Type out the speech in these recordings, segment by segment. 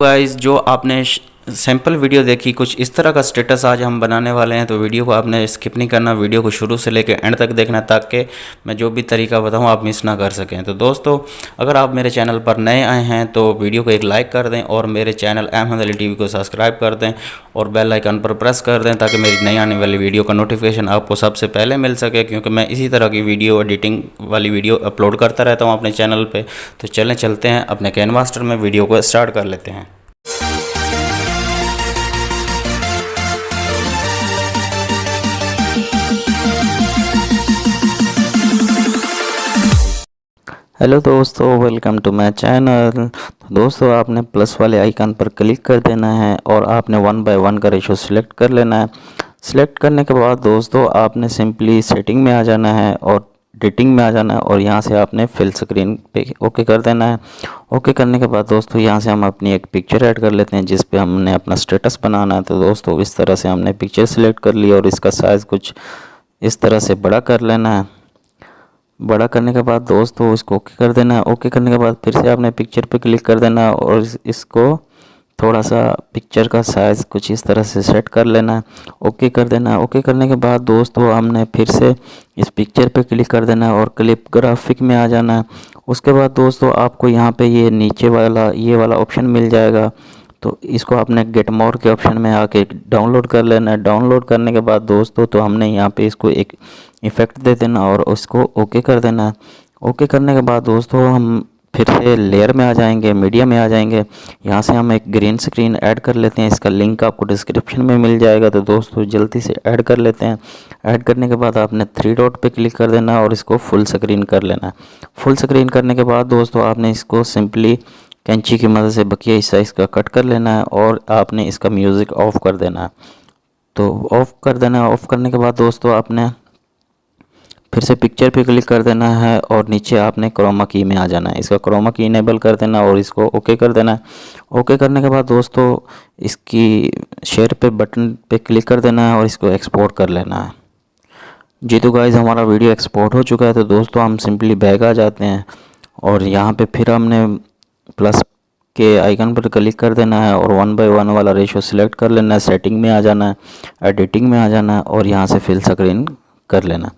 Guys, जो आपने sample video देखी, कुछ इस तरह का स्टेटस आज हम बनाने वाले हैं। तो वीडियो को आपने स्किप नहीं करना, वीडियो को शुरू से लेकर एंड तक देखना, ताकि मैं जो भी तरीका बताऊं आप मिस ना कर सकें। तो दोस्तों, अगर आप मेरे चैनल पर नए आए हैं तो वीडियो को एक लाइक कर दें और मेरे चैनल अहमद अली टीवी को सब्सक्राइब कर दें और बेल आइकन पर प्रेस कर दें, ताकि मेरी नई आने वाली वीडियो का नोटिफिकेशन आपको सबसे पहले मिल सके, क्योंकि मैं इसी तरह की वीडियो एडिटिंग वाली वीडियो अपलोड करता रहता हूँ अपने चैनल पर। तो चलते हैं अपने कैनवास्टर में, वीडियो को स्टार्ट कर लेते हैं। हेलो दोस्तों, वेलकम टू माय चैनल। तो दोस्तों, आपने प्लस वाले आइकन पर क्लिक कर देना है और आपने 1 बाय 1 का रेशो सिलेक्ट कर लेना है। सिलेक्ट करने के बाद दोस्तों, आपने सिंपली सेटिंग में आ जाना है और एडिटिंग में आ जाना है और यहाँ से आपने फिल स्क्रीन पे ओके कर देना है। ओके करने के बाद दोस्तों, यहाँ से हम अपनी एक पिक्चर ऐड कर लेते हैं जिस पे हमने अपना स्टेटस बनाना है। तो दोस्तों, इस तरह से हमने पिक्चर सिलेक्ट कर ली और इसका साइज़ कुछ इस तरह से बड़ा कर लेना है। बड़ा करने के बाद दोस्तों, इसको ओके कर देना है। ओके करने के बाद फिर से आपने पिक्चर पे क्लिक कर देना है और इसको थोड़ा सा पिक्चर का साइज़ कुछ इस तरह से सेट कर लेना है। ओके कर देना है। ओके करने के बाद दोस्तों, हमने फिर से इस पिक्चर पे क्लिक कर देना है और क्लिप ग्राफिक में आ जाना है। उसके बाद दोस्तों, आपको यहाँ पे ये नीचे वाला ये वाला ऑप्शन मिल जाएगा। तो इसको आपने गेट मोर के ऑप्शन में आके डाउनलोड कर लेना है। डाउनलोड करने के बाद दोस्तों, तो हमने यहाँ पे इसको एक इफ़ेक्ट दे देना और उसको ओके कर देना है। ओके करने के बाद दोस्तों, हम फिर से लेयर में आ जाएंगे, मीडिया में आ जाएंगे। यहाँ से हम एक ग्रीन स्क्रीन ऐड कर लेते हैं। इसका लिंक आपको डिस्क्रिप्शन में मिल जाएगा। तो दोस्तों, जल्दी से ऐड कर लेते हैं। ऐड करने के बाद आपने 3 डॉट पे क्लिक कर देना और इसको फुल स्क्रीन कर लेना है। फुल स्क्रीन करने के बाद दोस्तों, आपने इसको सिंपली कैंची की मदद से बकिया हिस्सा इसका कट कर लेना है और आपने इसका म्यूज़िक ऑफ़ कर देना है। तो ऑफ़ कर देना है। ऑफ़ करने के बाद दोस्तों, आपने फिर से पिक्चर पे क्लिक कर देना है और नीचे आपने क्रोमा की में आ जाना है। इसका क्रोमा की इनेबल कर देना और इसको ओके कर देना है। ओके करने के बाद दोस्तों, इसकी शेयर पे बटन पे क्लिक कर देना है और इसको एक्सपोर्ट कर लेना है। जी तो गाइज़, हमारा वीडियो एक्सपोर्ट हो चुका है। तो दोस्तों, हम सिंपली बैक आ जाते हैं और यहाँ पे फिर हमने प्लस के आइकन पर क्लिक कर देना है और 1 बाय 1 वाला रेशो सिलेक्ट कर लेना है। सेटिंग में आ जाना है, एडिटिंग में आ जाना है और यहाँ से फिल स्क्रीन कर लेना।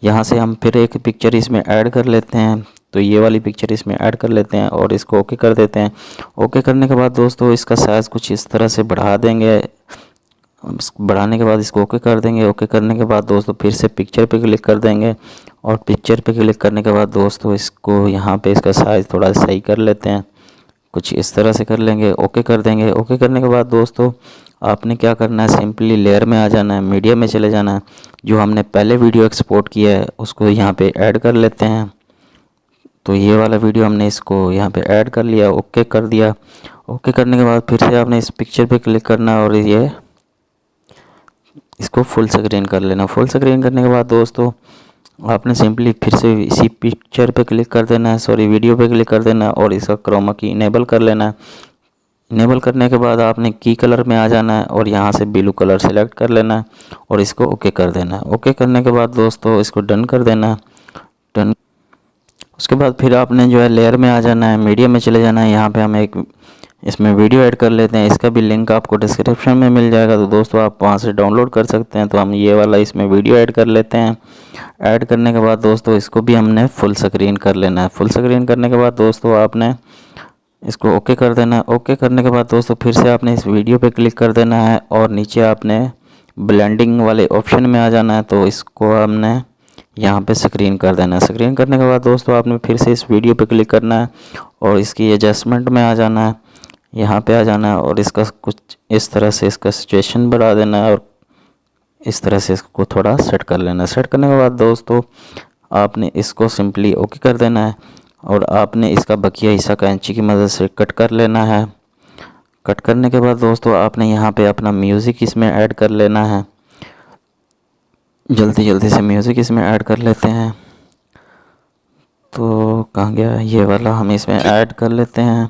यहाँ से हम फिर एक पिक्चर इसमें ऐड कर लेते हैं। तो ये वाली पिक्चर इसमें ऐड कर लेते हैं और इसको ओके कर देते हैं। ओके करने के बाद दोस्तों, इसका साइज़ कुछ इस तरह से बढ़ा देंगे। बढ़ाने के बाद इसको ओके कर देंगे। ओके करने के बाद दोस्तों, फिर से पिक्चर पे क्लिक कर देंगे और पिक्चर पे क्लिक करने के बाद दोस्तों, इसको यहाँ पे इसका साइज़ थोड़ा सही कर लेते हैं। कुछ इस तरह से कर लेंगे। ओके कर देंगे। ओके करने के बाद दोस्तों, आपने क्या करना है, सिंपली लेयर में आ जाना है, मीडिया में चले जाना है। जो हमने पहले वीडियो एक्सपोर्ट किया है उसको यहाँ पे ऐड कर लेते हैं। तो ये वाला वीडियो हमने इसको यहाँ पे ऐड कर लिया, ओके कर दिया। ओके करने के बाद फिर से आपने इस पिक्चर पे क्लिक करना है और ये इसको फुल स्क्रीन कर लेना। फुल स्क्रीन करने के बाद दोस्तों, आपने सिंपली फिर से इसी पिक्चर पे क्लिक कर देना है, सॉरी वीडियो पे क्लिक कर देना है और इसका क्रोमा की इनेबल कर लेना है। इनेबल करने के बाद आपने की कलर में आ जाना है और यहाँ से ब्लू कलर सेलेक्ट कर लेना है और इसको ओके कर देना है। ओके करने के बाद दोस्तों, इसको डन कर देना है। डन। उसके बाद फिर आपने जो है लेयर में आ जाना है, मीडिया में चले जाना है। यहाँ पे हम एक इसमें वीडियो ऐड कर लेते हैं। इसका भी लिंक आपको डिस्क्रिप्शन में मिल जाएगा। तो दोस्तों, आप वहाँ से डाउनलोड कर सकते हैं। तो हम ये वाला इसमें वीडियो ऐड कर लेते हैं। ऐड करने के बाद दोस्तों, इसको भी हमने फुल स्क्रीन कर लेना है। फुल स्क्रीन करने के बाद दोस्तों, आपने इसको ओके कर देना है। ओके करने के बाद दोस्तों, फिर से आपने इस वीडियो पे क्लिक कर देना है और नीचे आपने ब्लेंडिंग वाले ऑप्शन में आ जाना है। तो इसको हमने यहाँ पे स्क्रीन कर देना है। स्क्रीन करने के बाद दोस्तों, आपने फिर से इस वीडियो पे क्लिक करना है और इसकी एडजस्टमेंट में आ जाना है। यहाँ पे आ जाना है और इसका कुछ इस तरह से इसका सिचुएशन बढ़ा देना है और इस तरह से इसको थोड़ा सेट कर लेना है। सेट करने के बाद दोस्तों, आपने इसको सिंपली ओके कर देना है और आपने इसका बकिया हिस्सा कैंची की मदद से कट कर लेना है। कट करने के बाद दोस्तों, आपने यहाँ पे अपना म्यूज़िक इसमें ऐड कर लेना है। जल्दी से म्यूज़िक इसमें ऐड कर लेते हैं। तो कहाँ गया ये वाला, हम इसमें ऐड कर लेते हैं।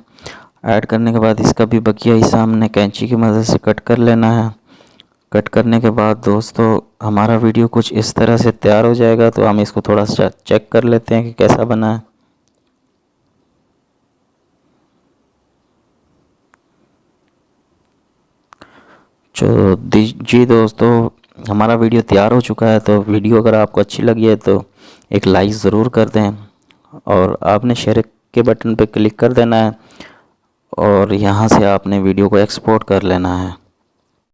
ऐड करने के बाद इसका भी बकिया हिस्सा हमने कैंची की मदद से कट कर लेना है। कट करने के बाद दोस्तों, हमारा वीडियो कुछ इस तरह से तैयार हो जाएगा। तो हम इसको थोड़ा सा चेक कर लेते हैं कि कैसा बना है। जी दोस्तों, हमारा वीडियो तैयार हो चुका है। तो वीडियो अगर आपको अच्छी लगी है तो एक लाइक ज़रूर कर दें और आपने शेयर के बटन पर क्लिक कर देना है और यहाँ से आपने वीडियो को एक्सपोर्ट कर लेना है।